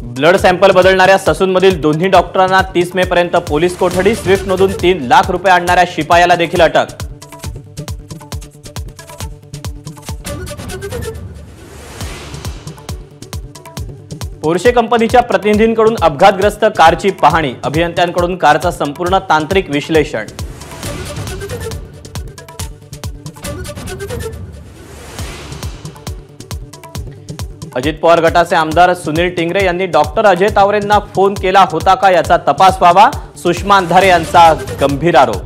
Blood sample बदलणाऱ्या ससूनमधील दोन्ही डॉक्टरांना 30 मे पर्यंत पोलीस कोठडी। स्विफ्टमधून 3 लाख रुपये आणणाऱ्या शिपायाला देखील अटक। पोर्शे कंपनीच्या प्रतिनिधींकडून अपघातग्रस्त कारची पाहणी। अभियंत्यांकडून कारचा संपूर्ण तांत्रिक विश्लेषण। अजित पवार गटाचे आमदार सुनील टिंगरे यांनी डॉक्टर अजय तावरेंना फोन केला होता का याचा तपास व्हावा। सुषमा अंधारे यांचा गंभीर आरोप।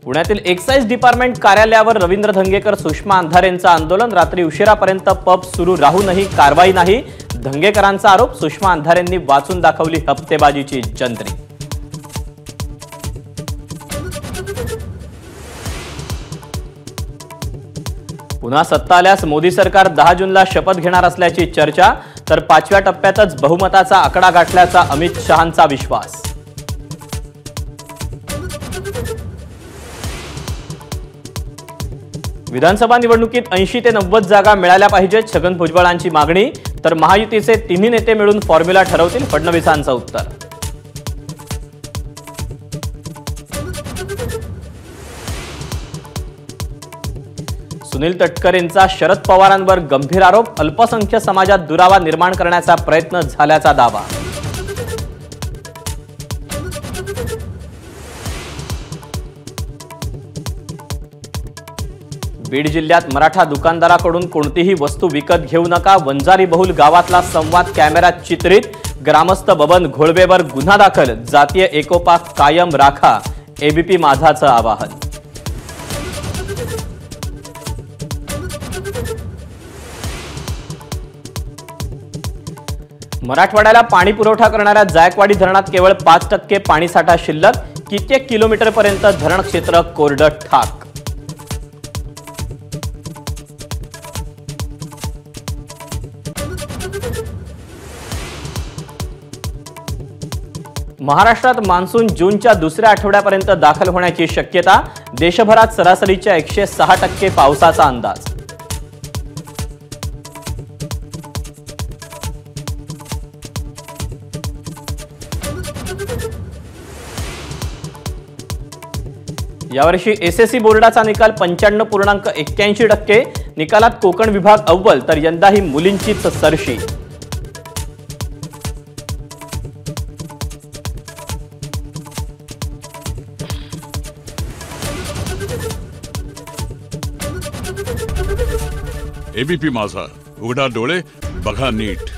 पुण्यातील एक्साइज डिपार्टमेंट कार्यालयावर रवींद्र धंगेकर सुषमा अंधारेंचं आंदोलन। रात्री उशिरापर्यंत पब सुरू राहूनही कारवाई नाही। धंगेकरांचा आरोप। सुषमा अंधारेंनी वाचून दाखवली हप्तेबाजीची जंत्री। पुन्हा सत्ता आल्यास मोदी सरकार 10 जूनला शपथ घेणार असल्याची चर्चा। तर 5व्या टप्प्यातच बहुमताचा आकडा गाठल्याचा अमित शहांचा विश्वास। विधानसभा निवडणुकीत 80 ते 90 जागा मिळाल्या पाहिजेत, छगन भुजबळांची मागणी। तर महायुतीचे तिन्ही नेते मिळून फॉर्म्युला ठरवतील, फडणवीसांचं उत्तर। सुनील तटकरेंचा शरद पवारांवर गंभीर आरोप। अल्पसंख्य समाजात दुरावा निर्माण करण्याचा प्रयत्न झाल्याचा दावा। बीड जिल्ह्यात मराठा दुकानदाराकडून कोणतीही वस्तू विकत घेऊ नका। वंजारी बहुल गावातला संवाद कॅमेऱ्यात चित्रित। ग्रामस्थ बबन घोळवेवर गुन्हा दाखल। जातीय एकोपा कायम राखा, एबीपी माझाचं आवाहन। मराठवाड्याला पाणी पुरवठा करणाऱ्या जायकवाडी धरणात केवळ 5% पाणीसाठा शिल्लक। कित्येक किलोमीटरपर्यंत धरण क्षेत्र कोरडं ठाक। महाराष्ट्रात मान्सून जूनच्या दुसऱ्या आठवड्यापर्यंत दाखल होण्याची शक्यता। देशभरात सरासरीच्या 106% पावसाचा अंदाज। यावर्षी एसएससी बोर्डाचा निकाल 95.81%। निकालात कोकण विभाग अव्वल, तर यंदाही मुलींचीच सरशी। एबीपी माझा, उघडा डोळे बघा नीट।